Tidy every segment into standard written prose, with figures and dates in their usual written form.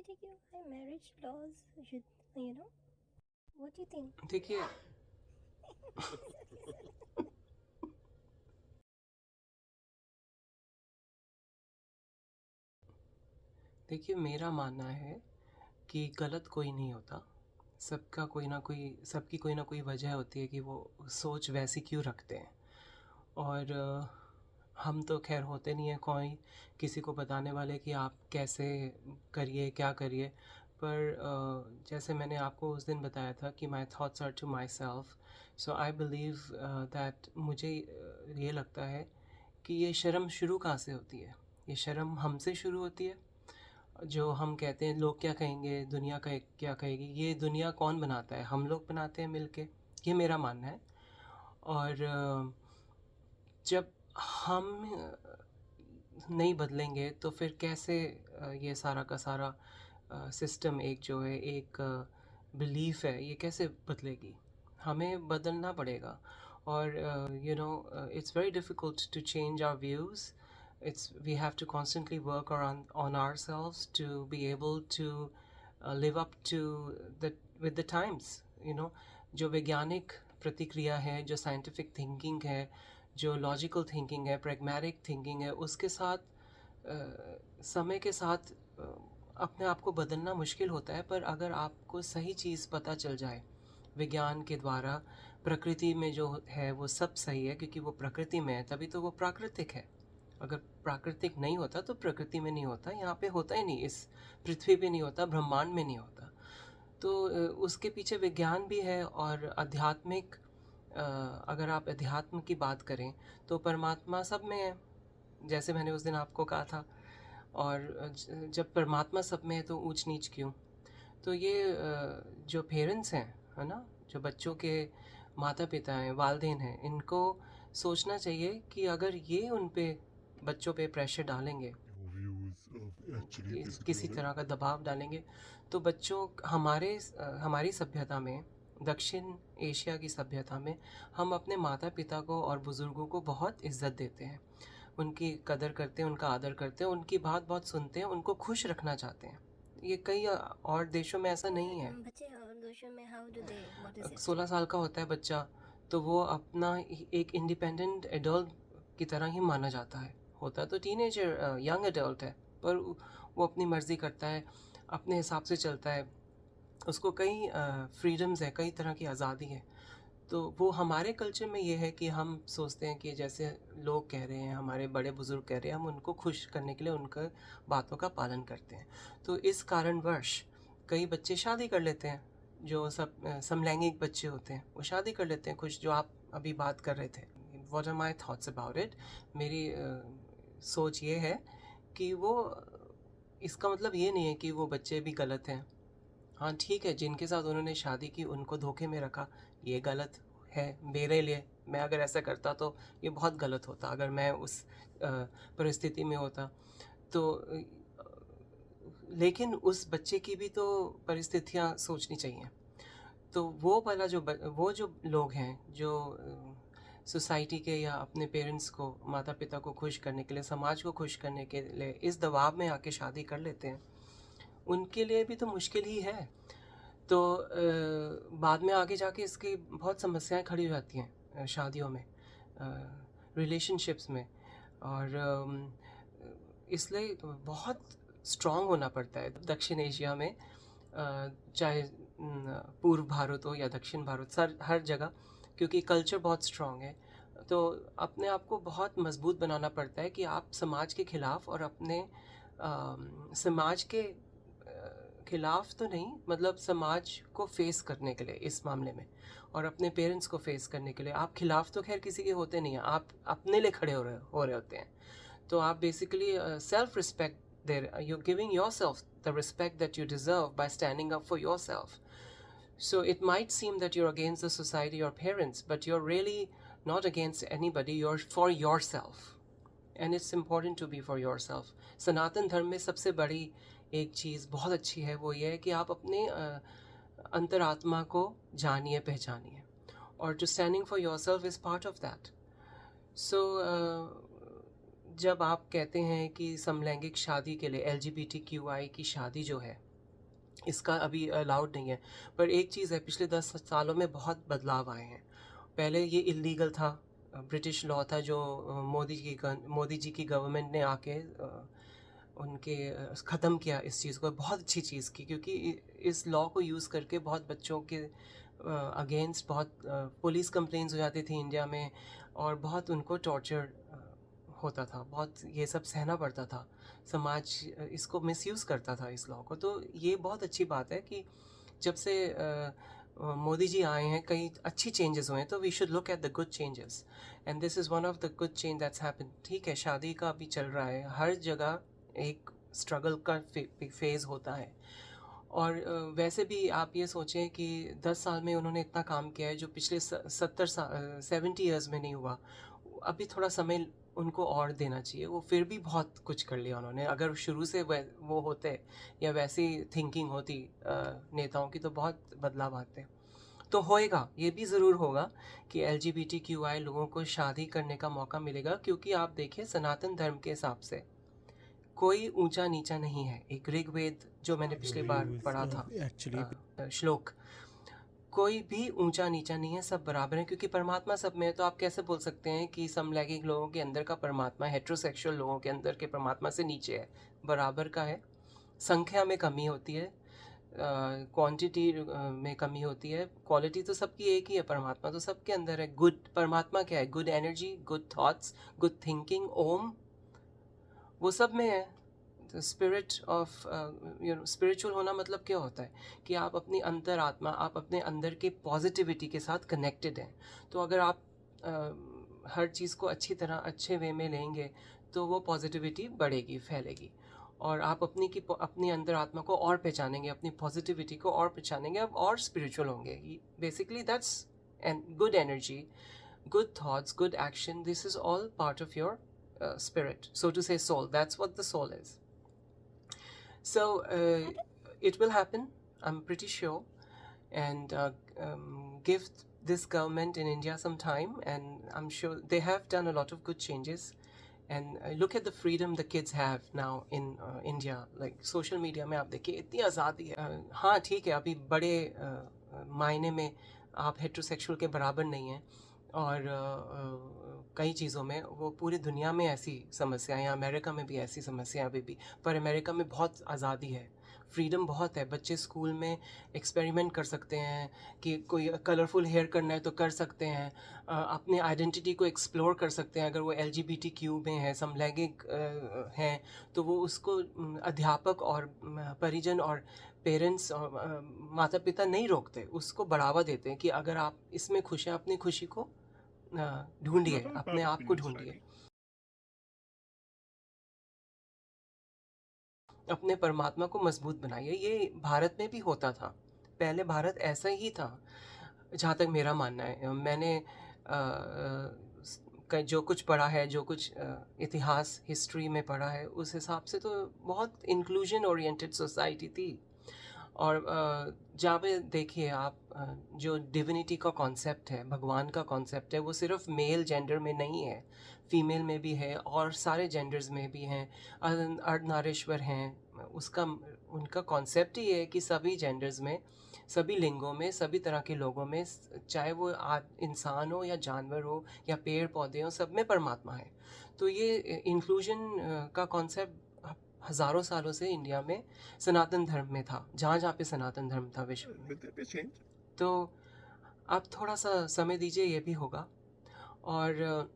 LGBTQI marriage laws should, what do you think? देखिए देखिए मेरा मानना है कि गलत कोई नहीं होता। सबकी कोई ना कोई वजह होती है कि वो सोच वैसी क्यों रखते हैं। और हम तो खैर होते नहीं हैं कोई किसी को बताने वाले कि आप कैसे करिए क्या करिए। पर जैसे मैंने आपको उस दिन बताया था कि my thoughts are to myself. So I believe that मुझे ये लगता है कि ये शर्म शुरू कहाँ से होती है। ये शर्म हमसे शुरू होती है। जो हम कहते हैं लोग क्या कहेंगे, दुनिया का क्या कहेगी, ये दुनिया कौन बनाता है? हम लोग बनाते हैं मिलके। ये मेरा मानना है। और जब हम नहीं बदलेंगे तो फिर कैसे ये सारा का सारा सिस्टम एक जो है एक बिलीफ है ये कैसे बदलेगी? हमें बदलना पड़ेगा। और it's very difficult to change our views. It's we have to constantly work around on ourselves to be able to live up to the with the times. जो वैज्ञानिक प्रतिक्रिया है, जो साइंटिफिक थिंकिंग है, जो लॉजिकल थिंकिंग है, pragmatic thinking है, उसके साथ समय के साथ अपने आप को बदलना मुश्किल होता है। पर अगर आपको सही चीज़ पता चल जाए विज्ञान के द्वारा, प्रकृति में जो है वो सब सही है क्योंकि वो प्रकृति में है, तभी तो वो प्राकृतिक है। अगर प्राकृतिक नहीं होता तो प्रकृति में नहीं होता, यहाँ पे होता ही नहीं, इस पृथ्वी पे नहीं होता, ब्रह्मांड में नहीं होता। तो उसके पीछे विज्ञान भी है। और आध्यात्मिक अगर आप अध्यात्म की बात करें तो परमात्मा सब में है, जैसे मैंने उस दिन आपको कहा था। और जब परमात्मा सब में है तो ऊंच नीच क्यों? तो ये जो पेरेंट्स हैं, है ना, जो बच्चों के माता पिता हैं, वालदेन हैं, इनको सोचना चाहिए कि अगर ये उन पे बच्चों पे प्रेशर डालेंगे, किसी तरह का दबाव डालेंगे, तो बच्चों हमारी सभ्यता में, दक्षिण एशिया की सभ्यता में, हम अपने माता पिता को और बुज़ुर्गों को बहुत इज्जत देते हैं, उनकी कदर करते हैं, उनका आदर करते हैं, उनकी बात बहुत सुनते हैं, उनको खुश रखना चाहते हैं। ये कई और देशों में ऐसा नहीं है। बच्चे और देशों में how do they what is it? 16 साल का होता है बच्चा तो वो अपना एक इंडिपेंडेंट एडल्ट की तरह ही माना जाता है। होता तो टीनेजर यंग एडल्ट है, पर वो अपनी मर्ज़ी करता है, अपने हिसाब से चलता है। उसको कई फ्रीडम्स है, कई तरह की आज़ादी है। तो वो हमारे कल्चर में ये है कि हम सोचते हैं कि जैसे लोग कह रहे हैं, हमारे बड़े बुज़ुर्ग कह रहे हैं, हम उनको खुश करने के लिए उनके बातों का पालन करते हैं। तो इस कारणवश कई बच्चे शादी कर लेते हैं, जो समलैंगिक बच्चे होते हैं वो शादी कर लेते हैं कुछ, जो आप अभी बात कर रहे थे। What are my thoughts about it? मेरी सोच ये है कि वो इसका मतलब ये नहीं है कि वो बच्चे भी गलत हैं। हाँ ठीक है, जिनके साथ उन्होंने शादी की उनको धोखे में रखा, ये गलत है मेरे लिए। मैं अगर ऐसा करता तो ये बहुत गलत होता, अगर मैं उस परिस्थिति में होता तो लेकिन उस बच्चे की भी तो परिस्थितियाँ सोचनी चाहिए। तो वो जो लोग हैं जो सोसाइटी के या अपने पेरेंट्स को, माता पिता को खुश करने के लिए, समाज को खुश करने के लिए इस दबाव में आके शादी कर लेते हैं, उनके लिए भी तो मुश्किल ही है। तो बाद में आगे जाके इसकी बहुत समस्याएं खड़ी हो जाती हैं शादियों में, रिलेशनशिप्स में। और इसलिए बहुत स्ट्रॉन्ग होना पड़ता है दक्षिण एशिया में, चाहे पूर्व भारत हो या दक्षिण भारत, हर जगह, क्योंकि कल्चर बहुत स्ट्रॉन्ग है। तो अपने आप को बहुत मजबूत बनाना पड़ता है कि आप समाज के ख़िलाफ़ और अपने समाज के खिलाफ तो नहीं, मतलब समाज को फेस करने के लिए इस मामले में, और अपने पेरेंट्स को फेस करने के लिए आप खिलाफ तो खैर किसी के होते नहीं हैं, आप अपने लिए खड़े हो रहे होते हैं। तो आप basically self respect there, you giving your self the respect that you deserve bye standing up for your self. So it might seem that you're against the society or parents, but you're really not against anybody, you're for yourself. And it's important to be for yourself. सनातन धर्म में सबसे बड़ी एक चीज़ बहुत अच्छी है, वो ये है कि आप अपने अंतरात्मा को जानिए, पहचानिए, और to standing for yourself is part of that. So जब आप कहते हैं कि समलैंगिक शादी के लिए, LGBTQI की शादी जो है इसका अभी अलाउड नहीं है। पर एक चीज़ है, पिछले 10 सालों में बहुत बदलाव आए हैं। पहले ये इलीगल था, ब्रिटिश लॉ था जो मोदी जी की गवर्नमेंट ने आके उनके ख़त्म किया इस चीज़ को। बहुत अच्छी चीज़ की, क्योंकि इस लॉ को यूज़ करके बहुत बच्चों के अगेंस्ट बहुत पुलिस कंप्लेंट्स हो जाती थी इंडिया में, और बहुत उनको टॉर्चर होता था, बहुत ये सब सहना पड़ता था। समाज इसको मिसयूज़ करता था इस लॉ को। तो ये बहुत अच्छी बात है कि जब से मोदी जी आए हैं, कई अच्छी चेंजेस हुए हैं। तो we should look at the good changes, and this is one of the good change that's happen. ठीक है, शादी का भी चल रहा है, हर जगह एक स्ट्रगल का फेज़ होता है। और वैसे भी आप ये सोचें कि 10 साल में उन्होंने इतना काम किया है जो पिछले 70 ईयर्स में नहीं हुआ। अभी थोड़ा समय उनको और देना चाहिए। वो फिर भी बहुत कुछ कर लिया उन्होंने। अगर शुरू से वो होते या वैसी थिंकिंग होती नेताओं की, तो बहुत बदलाव आते। तो होएगा, ये भी ज़रूर होगा कि LGBTQI लोगों को शादी करने का मौका मिलेगा, क्योंकि आप देखिए सनातन धर्म के हिसाब से कोई ऊंचा नीचा नहीं है। एक ऋग्वेद जो मैंने पिछली बार पढ़ा था, एक्चुअली श्लोक, कोई भी ऊंचा नीचा नहीं है, सब बराबर है, क्योंकि परमात्मा सब में है। तो आप कैसे बोल सकते हैं कि समलैंगिक लोगों के अंदर का परमात्मा हेट्रोसेक्सुअल लोगों के अंदर के परमात्मा से नीचे है? बराबर का है। संख्या में कमी होती है, क्वांटिटी में कमी होती है, क्वालिटी तो सबकी एक ही है। परमात्मा तो सबके अंदर है। गुड परमात्मा क्या है? Good energy, good thoughts, good thinking, Om, वो सब में है। स्पिरिट ऑफ स्पिरिचुअल होना मतलब क्या होता है कि आप अपनी अंतर आत्मा, आप अपने अंदर के पॉजिटिविटी के साथ कनेक्टेड हैं। तो अगर आप हर चीज़ को अच्छी तरह अच्छे वे में लेंगे, तो वो पॉजिटिविटी बढ़ेगी, फैलेगी, और आप अपनी अंदर आत्मा को और पहचानेंगे, अपनी पॉजिटिविटी को और पहचानेंगे, आप और स्पिरिचुअल होंगे। Basically that's and good energy, good thoughts, good action. This is all part of your spirit, so to say, soul. That's what the soul is. So it will happen, I'm pretty sure. And give this government in India some time, and I'm sure they have done a lot of good changes. And look at the freedom the kids have now in India. Like social media में आप देखिए इतनी आज़ादी है। हाँ ठीक है, अभी बड़े मायने में आप हेट्रोसेक्सुअल के बराबर नहीं हैं, और कई चीज़ों में वो पूरी दुनिया में ऐसी समस्याएं हैं, अमेरिका में भी ऐसी समस्याएं अभी भी। पर अमेरिका में बहुत आज़ादी है, फ्रीडम बहुत है। बच्चे स्कूल में एक्सपेरिमेंट कर सकते हैं कि कोई कलरफुल हेयर करना है तो कर सकते हैं, अपने आइडेंटिटी को एक्सप्लोर कर सकते हैं। अगर वो LGBTQ में है, समलैंगिक हैं, तो वो उसको अध्यापक और परिजन और पेरेंट्स और माता पिता नहीं रोकते, उसको बढ़ावा देते हैं कि अगर आप इसमें खुश हैं, अपनी खुशी को ढूंढिए, अपने आप को ढूंढिए, अपने परमात्मा को मजबूत बनाइए। ये भारत में भी होता था, पहले भारत ऐसा ही था, जहाँ तक मेरा मानना है। मैंने जो कुछ पढ़ा है, जो कुछ इतिहास हिस्ट्री में पढ़ा है, उस हिसाब से तो बहुत इंक्लूजन ओरिएंटेड सोसाइटी थी। और जहाँ पे देखिए आप, जो डिविनिटी का कॉन्सेप्ट है, भगवान का कॉन्सेप्ट है, वो सिर्फ मेल जेंडर में नहीं है, फीमेल में भी है और सारे जेंडर्स में भी हैं। अर्धनारीश्वर हैं, उनका कॉन्सेप्ट ही है कि सभी जेंडर्स में, सभी लिंगों में, सभी तरह के लोगों में, चाहे वो इंसान हो या जानवर हो या पेड़ पौधे हो, सब में परमात्मा है। तो ये इंक्लूजन का कॉन्सेप्ट हज़ारों सालों से इंडिया में सनातन धर्म में था, जहाँ जहाँ पे सनातन धर्म था विश्व में। तो आप थोड़ा सा समय दीजिए, ये भी होगा। और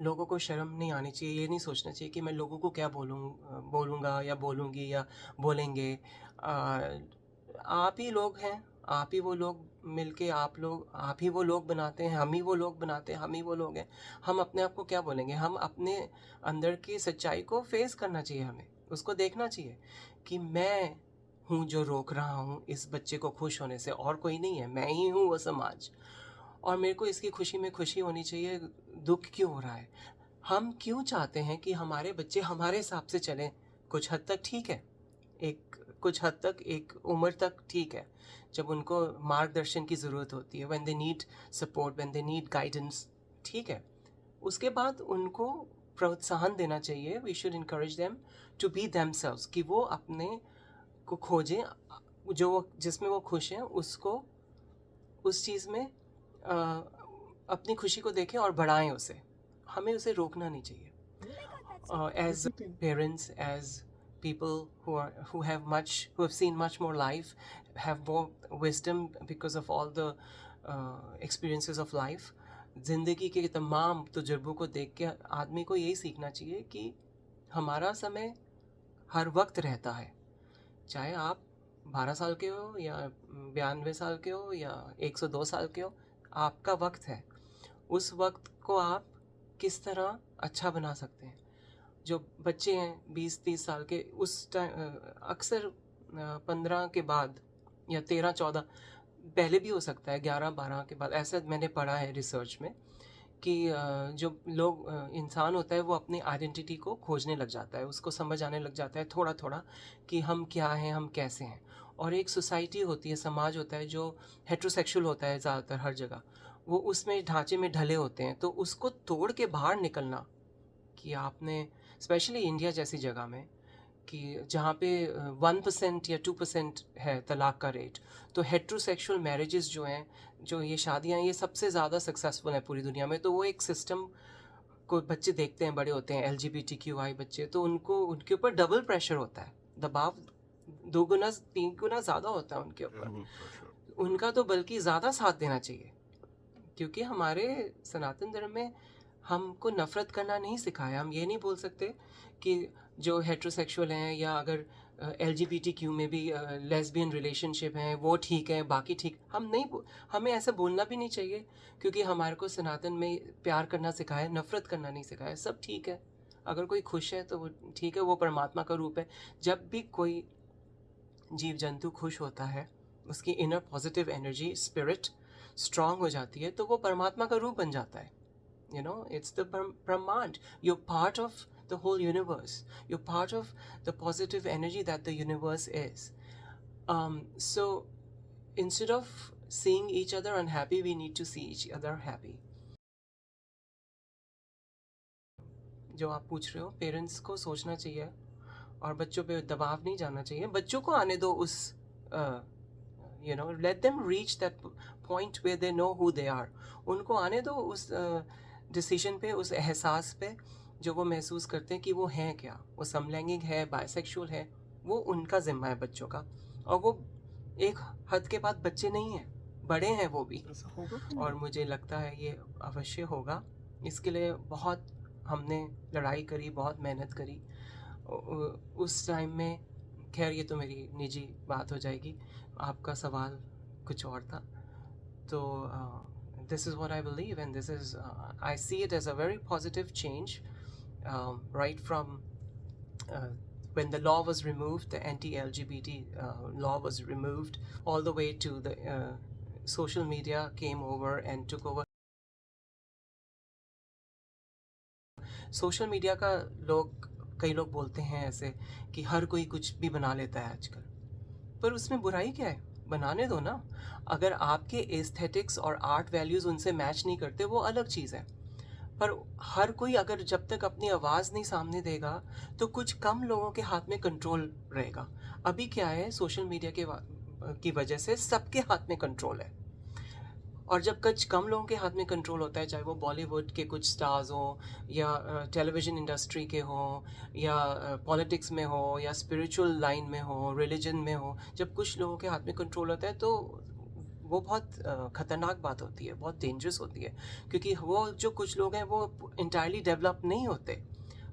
लोगों को शर्म नहीं आनी चाहिए, ये नहीं सोचना चाहिए कि मैं लोगों को क्या बोलूँगा या बोलूँगी या बोलेंगे। आप ही लोग हैं, आप ही वो लोग मिलके आप ही वो लोग बनाते हैं, हम ही वो लोग बनाते हैं, हम ही वो लोग हैं। हम अपने आप को क्या बोलेंगे? हम अपने अंदर की सच्चाई को फेस करना चाहिए, हमें उसको देखना चाहिए कि मैं हूँ जो रोक रहा हूँ इस बच्चे को खुश होने से, और कोई नहीं है, मैं ही हूँ वो समाज। और मेरे को इसकी खुशी में खुशी होनी चाहिए। दुख क्यों हो रहा है? हम क्यों चाहते हैं कि हमारे बच्चे हमारे हिसाब से चलें? कुछ हद तक ठीक है, कुछ हद तक, एक उम्र तक ठीक है, जब उनको मार्गदर्शन की ज़रूरत होती है, when they need support, when they need guidance, ठीक है। उसके बाद उनको प्रोत्साहन देना चाहिए। We should encourage them to be themselves, कि वो अपने को खोजें, जो वो जिसमें वो खुश हैं उसको उस चीज़ में अपनी खुशी को देखें और बढ़ाएं उसे, हमें उसे रोकना नहीं चाहिए. Oh my god, that's so As parents, as people who have seen much more life, have more wisdom because of all the experiences of life. ज़िंदगी के तमाम तजुर्बों को देख के आदमी को यही सीखना चाहिए कि हमारा समय हर वक्त रहता है, चाहे आप 12 साल के हो या 92 साल के हो या 102 साल के हो, आपका वक्त है. उस वक्त को आप किस तरह अच्छा बना सकते हैं. जो बच्चे हैं 20-30 साल के, उस टाइम अक्सर 15 के बाद या 13-14, पहले भी हो सकता है 11-12 के बाद, ऐसा मैंने पढ़ा है रिसर्च में कि जो लोग इंसान होता है वो अपनी आइडेंटिटी को खोजने लग जाता है, उसको समझ आने लग जाता है थोड़ा थोड़ा कि हम क्या हैं, हम कैसे हैं. और एक सोसाइटी होती है, समाज होता है जो हेट्रोसेक्सुअल होता है ज़्यादातर हर जगह, वो उसमें ढांचे में ढले होते हैं. तो उसको तोड़ के बाहर निकलना, कि आपने स्पेशली इंडिया जैसी जगह में, कि जहाँ पे 1% या 2% है तलाक का रेट, तो हेट्रोसेक्सुअल मैरिजेस जो हैं, जो ये शादियाँ, ये सबसे ज़्यादा सक्सेसफुल हैं पूरी दुनिया में. तो वो एक सिस्टम को बच्चे देखते हैं, बड़े होते हैं LGBTQI बच्चे, तो उनको उनके ऊपर डबल प्रेशर होता है, दबाव 2 गुना 3 गुना ज़्यादा होता है उनके ऊपर. उनका तो बल्कि ज़्यादा साथ देना चाहिए, क्योंकि हमारे सनातन धर्म में हमको नफ़रत करना नहीं सिखाया. हम ये नहीं बोल सकते कि जो हेट्रोसेक्सुअल हैं या अगर LGBTQ में भी लेस्बियन रिलेशनशिप हैं वो ठीक है, बाकी ठीक, हमें ऐसा बोलना भी नहीं चाहिए, क्योंकि हमारे को सनातन में प्यार करना सिखाया, नफ़रत करना नहीं सिखाया. सब ठीक है, अगर कोई खुश है तो वो ठीक है, वो परमात्मा का रूप है. जब भी कोई जीव जंतु खुश होता है, उसकी inner positive energy, spirit strong हो जाती है, तो वो परमात्मा का रूप बन जाता है. It's the Brahmand. You're part of the whole universe. You're part of the positive energy that the universe is. So instead of seeing each other unhappy, we need to see each other happy. जो आप पूछ रहे हो, parents को सोचना चाहिए और बच्चों पे दबाव नहीं जाना चाहिए. बच्चों को आने दो उस let them reach that point where they know who they are. उनको आने दो उस डिसीजन पे, उस एहसास पे, जो वो महसूस करते हैं कि वो हैं क्या, वो समलैंगिक है, बायसेक्सुअल है, वो उनका जिम्मा है बच्चों का. और वो एक हद के बाद बच्चे नहीं हैं, बड़े हैं वो भी. और मुझे लगता है ये अवश्य होगा. इसके लिए बहुत हमने लड़ाई करी, बहुत मेहनत करी उस टाइम में. खैर ये तो मेरी निजी बात हो जाएगी, आपका सवाल कुछ और था. तो this is what I believe, and this is I see it as a very positive change, right from when the law was removed, the anti-LGBT law was removed, all the way to the social media came over and took over. Social media का कई लोग बोलते हैं ऐसे कि हर कोई कुछ भी बना लेता है आजकल, पर उसमें बुराई क्या है, बनाने दो ना. अगर आपके एस्थेटिक्स और आर्ट वैल्यूज़ उनसे मैच नहीं करते, वो अलग चीज़ है. पर हर कोई अगर जब तक अपनी आवाज़ नहीं सामने देगा, तो कुछ कम लोगों के हाथ में कंट्रोल रहेगा. अभी क्या है, सोशल मीडिया की वजह से सबके हाथ में कंट्रोल है. और जब कुछ कम लोगों के हाथ में कंट्रोल होता है, चाहे वो बॉलीवुड के कुछ स्टार्स हों या टेलीविज़न इंडस्ट्री के हों या पॉलिटिक्स में हो या स्पिरिचुअल लाइन में हो, रिलीजन में हो, जब कुछ लोगों के हाथ में कंट्रोल होता है तो वो बहुत ख़तरनाक बात होती है, बहुत डेंजरस होती है. क्योंकि वो जो कुछ लोग हैं वो इंटायरली डेवलप नहीं होते.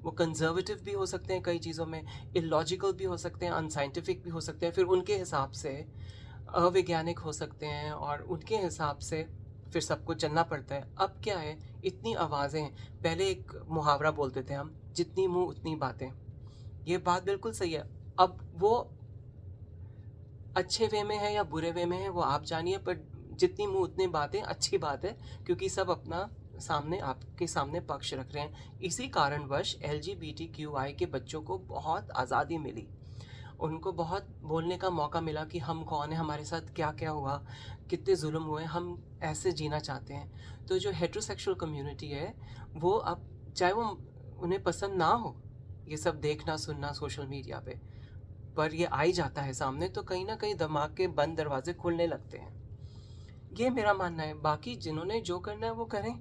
वो कंजर्वेटिव भी हो सकते हैं कई चीज़ों में, इलॉजिकल भी हो सकते हैं, अनसाइंटिफिक भी हो सकते हैं, फिर उनके हिसाब से अवैज्ञानिक हो सकते हैं, और उनके हिसाब से फिर सबको चलना पड़ता है. अब क्या है, इतनी आवाज़ें हैं. पहले एक मुहावरा बोलते थे हम, जितनी मुंह उतनी बातें. ये बात बिल्कुल सही है. अब वो अच्छे वे में है या बुरे वे में है वो आप जानिए, पर जितनी मुंह उतनी बातें अच्छी बात है, क्योंकि सब अपना सामने, आपके सामने पक्ष रख रहे हैं. इसी कारणवश LGBTQI के बच्चों को बहुत आज़ादी मिली, उनको बहुत बोलने का मौका मिला कि हम कौन है, हमारे साथ क्या क्या हुआ, कितने जुल्म हुए, हम ऐसे जीना चाहते हैं. तो जो हेट्रोसेक्सुअल कम्युनिटी है वो अब, चाहे वो उन्हें पसंद ना हो ये सब देखना सुनना सोशल मीडिया पे, पर ये आ ही जाता है सामने तो कहीं ना कहीं दिमाग के बंद दरवाजे खुलने लगते हैं। ये मेरा मानना है। बाकी जिन्होंने जो करना है वो करें।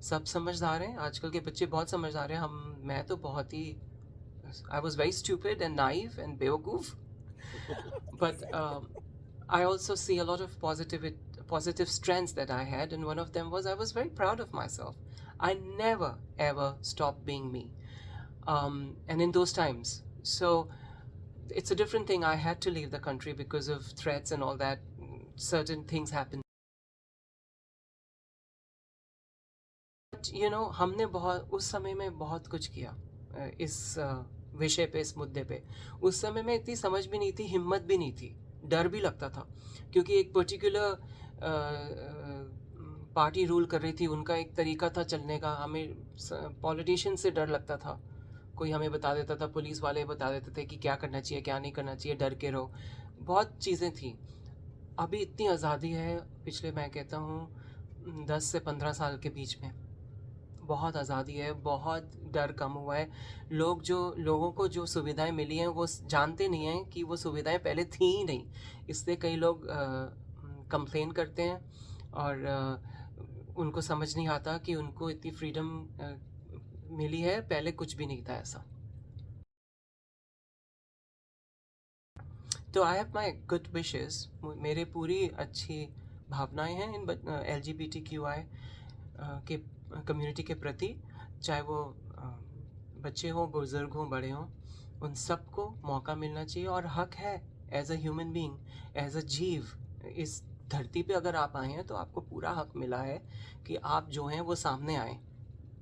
सब समझदार हैं, आजकल के बच्चे बहुत समझदार हैं। मैं तो बहुत ही I was very stupid and naive and बेवकूफ, but I also see a lot of positive strengths that I had, and one of them was I was very proud of myself. I never ever stopped being me, and in those times, so it's a different thing. I had to leave the country because of threats and all that. Certain things happened, but हमने बहुत उस समय में बहुत कुछ किया इस विषय पे, इस मुद्दे पे। उस समय में इतनी समझ भी नहीं थी, हिम्मत भी नहीं थी, डर भी लगता था, क्योंकि एक पर्टिकुलर पार्टी रूल कर रही थी, उनका एक तरीका था चलने का। हमें पॉलिटिशियन से डर लगता था, कोई हमें बता देता था, पुलिस वाले बता देते थे कि क्या करना चाहिए क्या नहीं करना चाहिए, डर के रहो। बहुत चीज़ें थी। अभी इतनी आज़ादी है पिछले, मैं कहता हूँ 10 से 15 साल के बीच में, बहुत आज़ादी है, बहुत डर कम हुआ है। लोगों को जो सुविधाएं मिली हैं वो जानते नहीं हैं कि वो सुविधाएं पहले थी ही नहीं, इसलिए कई लोग कंप्लेन करते हैं और उनको समझ नहीं आता कि उनको इतनी फ्रीडम मिली है, पहले कुछ भी नहीं था ऐसा। तो I have my good wishes, मेरे पूरी अच्छी भावनाएं हैं इन LGBTQI के कम्युनिटी के प्रति, चाहे वो बच्चे हों, बुज़ुर्ग हों, बड़े हों, उन सबको मौका मिलना चाहिए और हक है। As a human being, as a जीव, इस धरती पे अगर आप आए हैं तो आपको पूरा हक मिला है कि आप जो हैं वो सामने आएँ।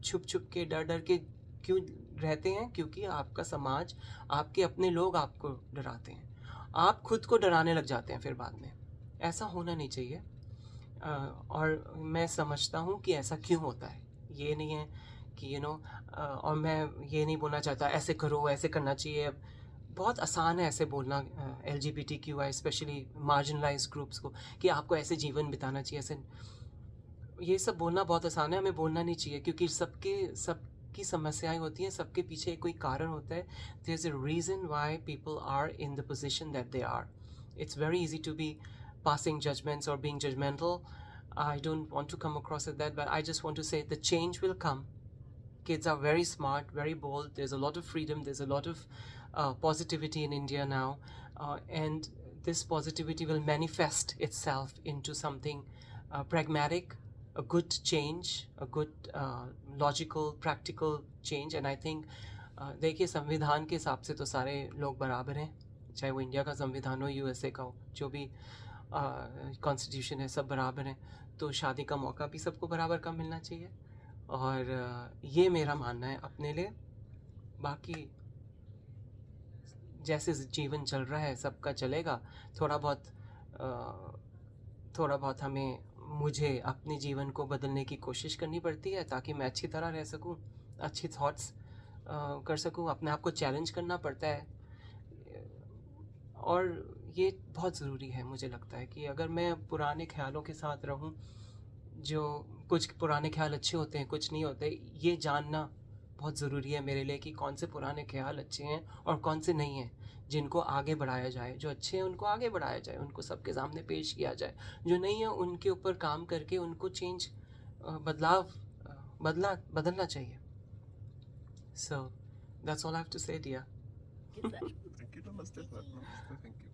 छुप छुप के, डर डर के क्यों रहते हैं? क्योंकि आपका समाज, आपके अपने लोग आपको डराते हैं, आप खुद को डराने लग जाते हैं फिर बाद में। ऐसा होना नहीं चाहिए। और मैं समझता हूँ कि ऐसा क्यों होता है। ये नहीं है कि और मैं ये नहीं बोलना चाहता ऐसे करो, ऐसे करना चाहिए। बहुत आसान है ऐसे बोलना LGBTQI स्पेशली मार्जिनलाइज्ड ग्रुप्स को, कि आपको ऐसे जीवन बिताना चाहिए, ऐसे। ये सब बोलना बहुत आसान है, हमें बोलना नहीं चाहिए, क्योंकि सबकी समस्याएं होती हैं, सबके पीछे कोई कारण होता है। There is a reason why people are in the position that they are. It's very easy to be passing judgments or being judgmental. I don't want to come across as that, but I just want to say the change will come. Kids are very smart, very bold. There's a lot of freedom. There's a lot of positivity in India now. And this positivity will manifest itself into something pragmatic, a good change, a good logical, practical change. And I think देखिए, संविधान के हिसाब से तो सारे लोग बराबर हैं, चाहे वो इंडिया का संविधान हो, USA का हो, जो भी कॉन्स्टिट्यूशन है, सब बराबर हैं। तो शादी का मौका भी सबको बराबर का मिलना चाहिए, और ये मेरा मानना है अपने लिए। बाकी जैसे जीवन चल रहा है सबका चलेगा। थोड़ा बहुत मुझे अपने जीवन को बदलने की कोशिश करनी पड़ती है, ताकि मैं अच्छी तरह रह सकूं, अच्छी थॉट्स कर सकूं। अपने आप को चैलेंज करना पड़ता है, और ये बहुत ज़रूरी है। मुझे लगता है कि अगर मैं पुराने ख्यालों के साथ रहूं, जो कुछ पुराने ख्याल अच्छे होते हैं, कुछ नहीं होते, ये जानना बहुत ज़रूरी है मेरे लिए कि कौन से पुराने ख्याल अच्छे हैं और कौन से नहीं हैं, जिनको आगे बढ़ाया जाए। जो अच्छे हैं उनको आगे बढ़ाया जाए, उनको सबके सामने पेश किया जाए। जो नहीं है उनके ऊपर काम करके उनको बदलना चाहिए। So that's all I have to say, dear. Yes, sir. Thank you. Namaste. Namaste. Thank you.